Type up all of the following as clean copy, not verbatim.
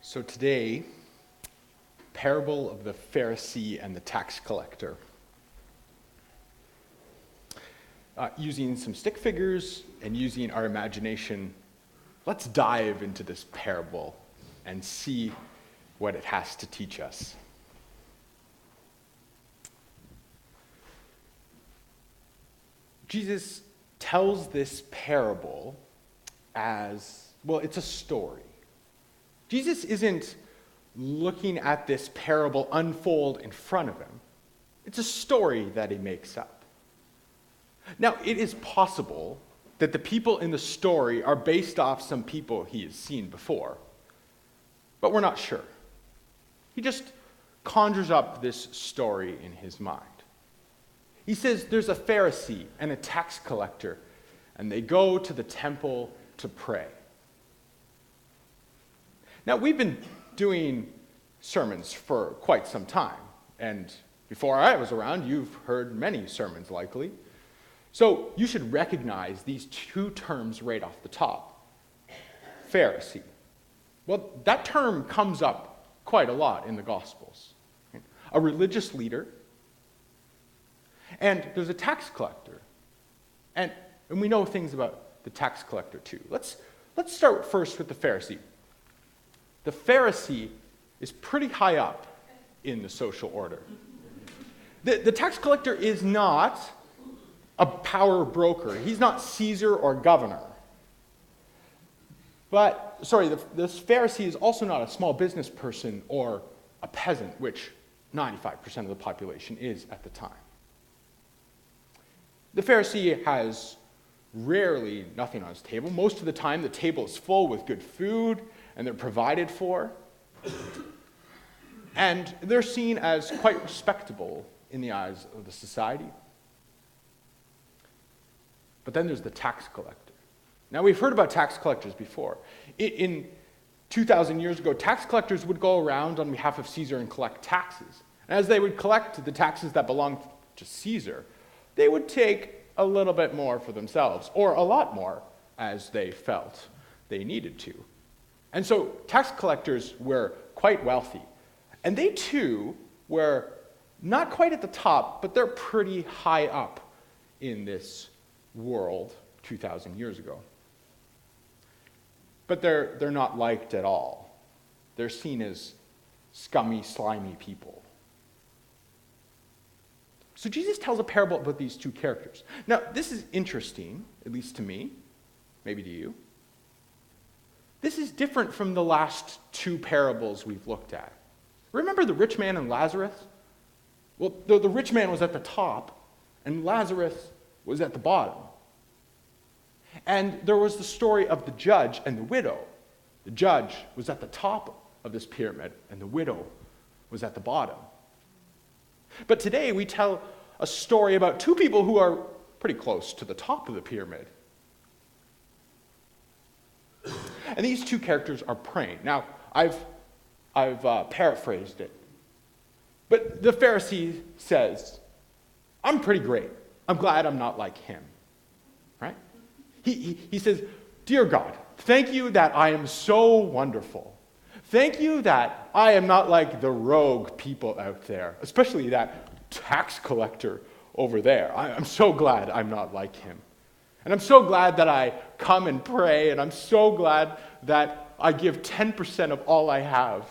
So today, parable of the Pharisee and the tax collector. Using some stick figures and using our imagination, let's dive into this parable and see what it has to teach us. Jesus tells this parable as, well, it's a story. Jesus isn't looking at this parable unfold in front of him. It's a story that he makes up. Now, it is possible that the people in the story are based off some people he has seen before, but we're not sure. He just conjures up this story in his mind. He says there's a Pharisee and a tax collector, and they go to the temple to pray. Now, we've been doing sermons for quite some time, and before I was around, you've heard many sermons likely. So you should recognize these two terms right off the top. Pharisee. Well, that term comes up quite a lot in the Gospels. A religious leader, and there's a tax collector. And we know things about the tax collector too. Let's start first with the Pharisee. The Pharisee is pretty high up in the social order. The tax collector is not a power broker. He's not Caesar or governor. But, this Pharisee is also not a small business person or a peasant, which 95% of the population is at the time. The Pharisee has rarely nothing on his table. Most of the time, the table is full with good food, and they're provided for. And they're seen as quite respectable in the eyes of the society. But then there's the tax collector. Now, we've heard about tax collectors before. In 2,000 years ago, tax collectors would go around on behalf of Caesar and collect taxes. And as they would collect the taxes that belonged to Caesar, they would take a little bit more for themselves, or a lot more, as they felt they needed to. And so tax collectors were quite wealthy. And they too were not quite at the top, but they're pretty high up in this world 2,000 years ago. But they're not liked at all. They're seen as scummy, slimy people. So Jesus tells a parable about these two characters. Now, this is interesting, at least to me, maybe to you. This is different from the last two parables we've looked at. Remember the rich man and Lazarus? Well, the rich man was at the top, and Lazarus was at the bottom. And there was the story of the judge and the widow. The judge was at the top of this pyramid, and the widow was at the bottom. But today we tell a story about two people who are pretty close to the top of the pyramid. And these two characters are praying. Now, I've paraphrased it. But the Pharisee says, I'm pretty great. I'm glad I'm not like him. Right? He says, Dear God, thank you that I am so wonderful. Thank you that I am not like the rogue people out there, especially that tax collector over there. I'm so glad I'm not like him. And I'm so glad that I come and pray, and I'm so glad that I give 10% of all I have.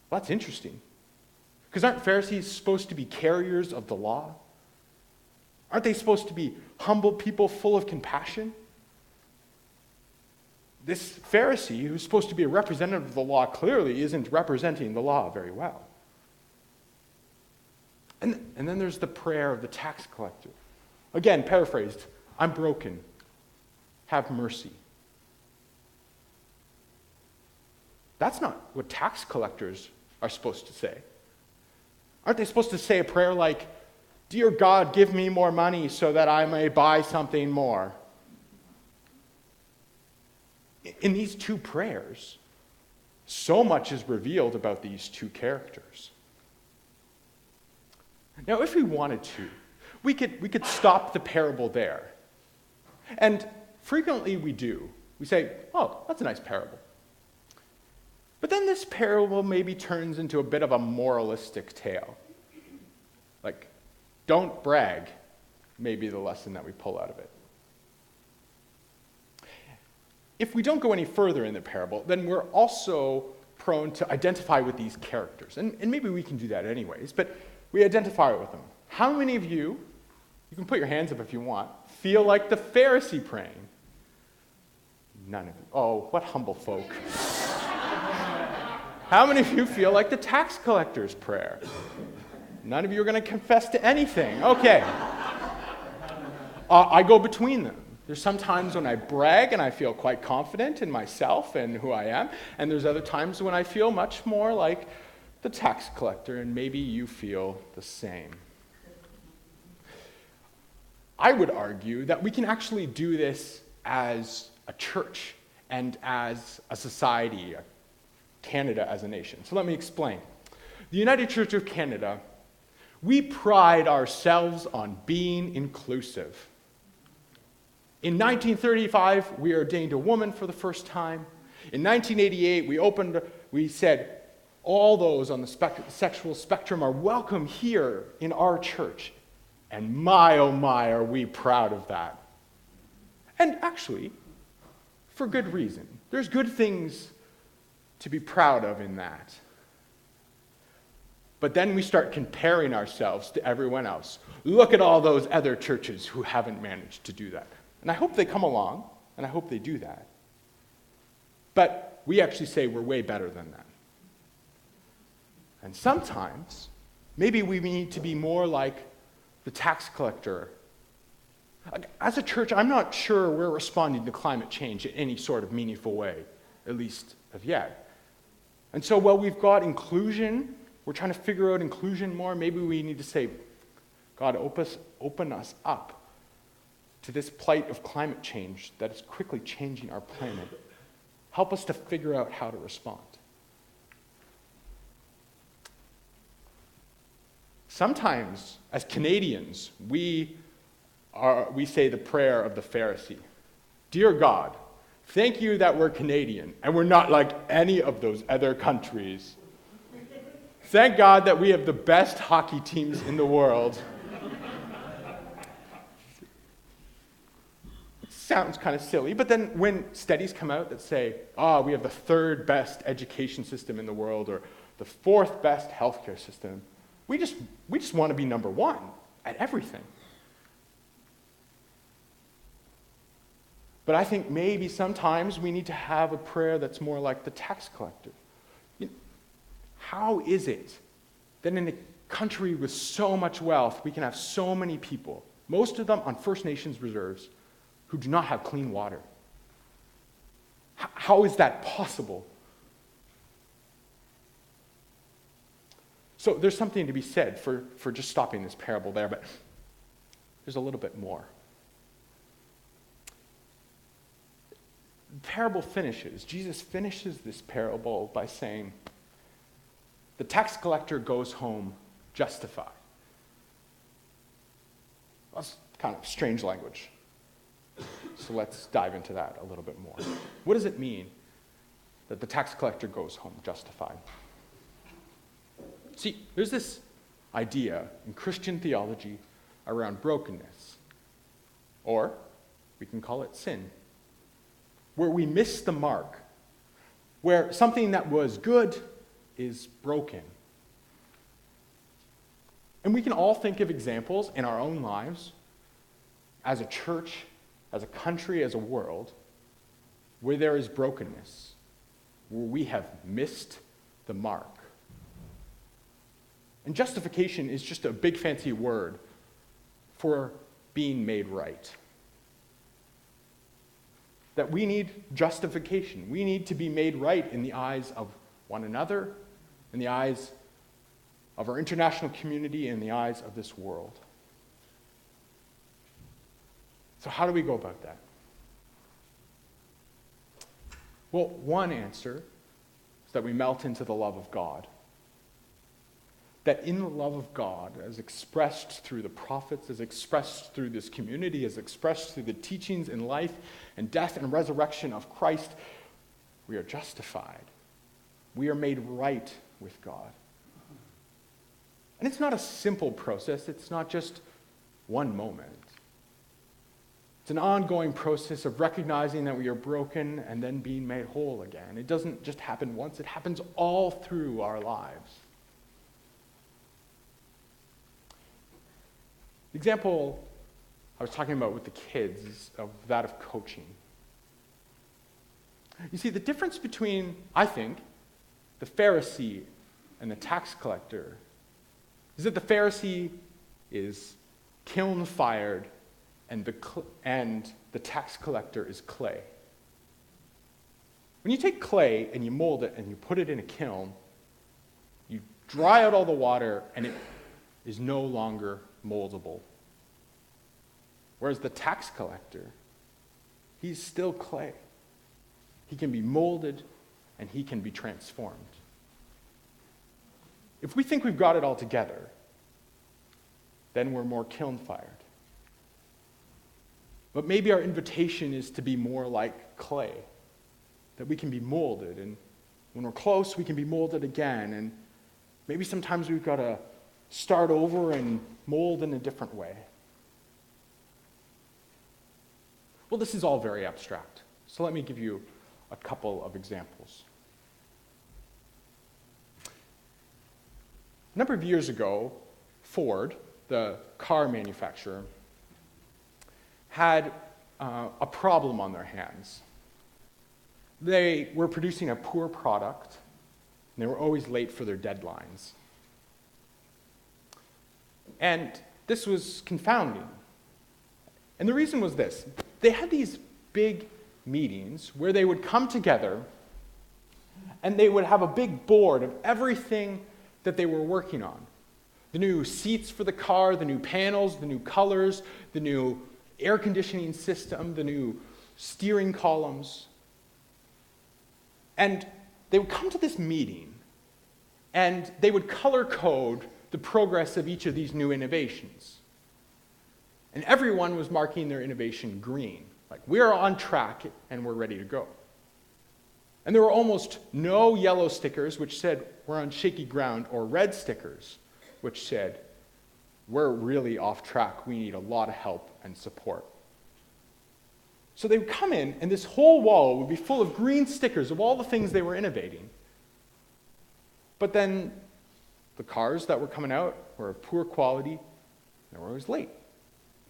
Well, that's interesting. Because aren't Pharisees supposed to be carriers of the law? Aren't they supposed to be humble people full of compassion? This Pharisee, who's supposed to be a representative of the law, clearly isn't representing the law very well. And then there's the prayer of the tax collector. Again, paraphrased, I'm broken. Have mercy. That's not what tax collectors are supposed to say. Aren't they supposed to say a prayer like, Dear God, give me more money so that I may buy something more? In these two prayers, so much is revealed about these two characters. Now, if we wanted to, we could stop the parable there. And frequently we do. We say, oh, that's a nice parable. But then this parable maybe turns into a bit of a moralistic tale. Like, don't brag, may be the lesson that we pull out of it. If we don't go any further in the parable, then we're also prone to identify with these characters. And maybe we can do that anyways, but we identify with them. How many of you can put your hands up if you want, feel like the Pharisee praying? None of you. Oh, what humble folk. How many of you feel like the tax collector's prayer? None of you are going to confess to anything. Okay. I go between them. There's some times when I brag and I feel quite confident in myself and who I am, and there's other times when I feel much more like the tax collector, and maybe you feel the same. I would argue that we can actually do this as a church and as a society, Canada as a nation. So let me explain. The United Church of Canada, we pride ourselves on being inclusive. In 1935, we ordained a woman for the first time. In 1988, we said all those on the sexual spectrum are welcome here in our church. And my, oh my, are we proud of that. And actually, for good reason. There's good things to be proud of in that. But then we start comparing ourselves to everyone else. Look at all those other churches who haven't managed to do that. And I hope they come along, and I hope they do that. But we actually say we're way better than that. And sometimes, maybe we need to be more like the tax collector. As a church, I'm not sure we're responding to climate change in any sort of meaningful way, at least of yet. And so while we've got inclusion, we're trying to figure out inclusion more, maybe we need to say, God, open us up to this plight of climate change that is quickly changing our planet. Help us to figure out how to respond. Sometimes, as Canadians, we say the prayer of the Pharisee. Dear God, thank you that we're Canadian and we're not like any of those other countries. Thank God that we have the best hockey teams in the world. Sounds kind of silly, but then when studies come out that say, we have the third best education system in the world or the fourth best healthcare system, we just want to be number one at everything. But I think maybe sometimes we need to have a prayer that's more like the tax collector. How is it that in a country with so much wealth, we can have so many people, most of them on First Nations reserves, who do not have clean water? How is that possible? So there's something to be said for just stopping this parable there, but there's a little bit more. The parable finishes. Jesus finishes this parable by saying, the tax collector goes home justified. That's kind of strange language. So let's dive into that a little bit more. What does it mean that the tax collector goes home justified? See, there's this idea in Christian theology around brokenness, or we can call it sin, where we miss the mark, where something that was good is broken. And we can all think of examples in our own lives, as a church, as a country, as a world, where there is brokenness, where we have missed the mark. And justification is just a big fancy word for being made right. That we need justification. We need to be made right in the eyes of one another, in the eyes of our international community, in the eyes of this world. So how do we go about that? Well, one answer is that we melt into the love of God. that in the love of God, as expressed through the prophets, as expressed through this community, as expressed through the teachings in life and death and resurrection of Christ, we are justified. We are made right with God. And it's not a simple process. It's not just one moment. It's an ongoing process of recognizing that we are broken and then being made whole again. It doesn't just happen once. It happens all through our lives. The example I was talking about with the kids is of that of coaching. You see, the difference between, I think, the Pharisee and the tax collector is that the Pharisee is kiln-fired and the tax collector is clay. When you take clay and you mold it and you put it in a kiln, you dry out all the water and it is no longer moldable. Whereas the tax collector, he's still clay. He can be molded and he can be transformed. If we think we've got it all together, then we're more kiln-fired. But maybe our invitation is to be more like clay, that we can be molded, and when we're close, we can be molded again, and maybe sometimes we've got to start over and mold in a different way. Well, this is all very abstract, so let me give you a couple of examples. A number of years ago, Ford, the car manufacturer, had a problem on their hands. They were producing a poor product, and they were always late for their deadlines. And this was confounding. And the reason was this. They had these big meetings where they would come together and they would have a big board of everything that they were working on. The new seats for the car, the new panels, the new colors, the new air conditioning system, the new steering columns. And they would come to this meeting and they would color code the progress of each of these new innovations. And everyone was marking their innovation green. Like, we're on track and we're ready to go. And there were almost no yellow stickers which said we're on shaky ground, or red stickers which said we're really off track, we need a lot of help and support. So they would come in and this whole wall would be full of green stickers of all the things they were innovating. But then the cars that were coming out were of poor quality, they were always late.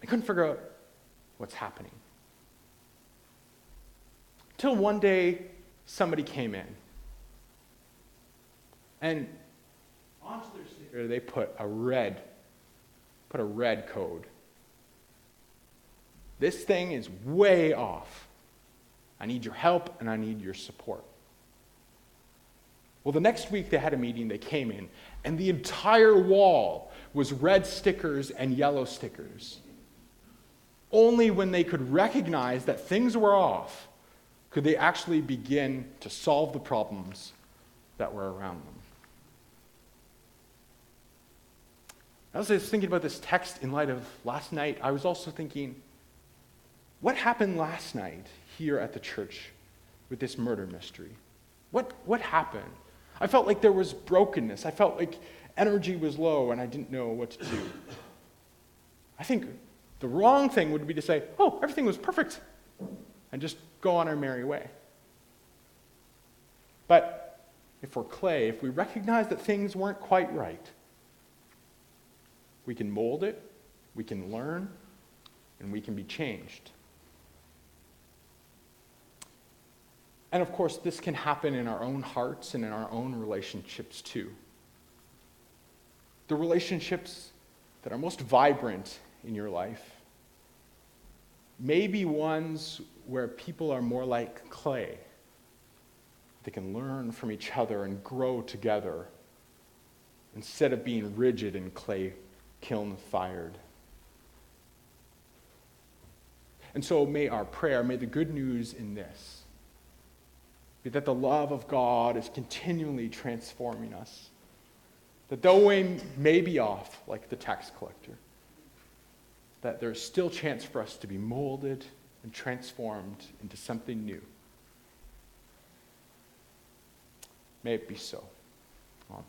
They couldn't figure out what's happening. Till one day, somebody came in. And onto their sticker, they put a red code. This thing is way off. I need your help and I need your support. Well, the next week they had a meeting, they came in, and the entire wall was red stickers and yellow stickers. Only when they could recognize that things were off could they actually begin to solve the problems that were around them. As I was thinking about this text in light of last night, I was also thinking, what happened last night here at the church with this murder mystery? What happened? I felt like there was brokenness. I felt like energy was low and I didn't know what to do. I think the wrong thing would be to say, oh, everything was perfect, and just go on our merry way. But if we're clay, if we recognize that things weren't quite right, we can mold it, we can learn, and we can be changed. And of course, this can happen in our own hearts and in our own relationships too. The relationships that are most vibrant in your life may be ones where people are more like clay. They can learn from each other and grow together instead of being rigid and clay kiln-fired. And so may our prayer, may the good news in this be that the love of God is continually transforming us, That though we may be off, like the tax collector, that there's still chance for us to be molded and transformed into something new. May it be so. Amen.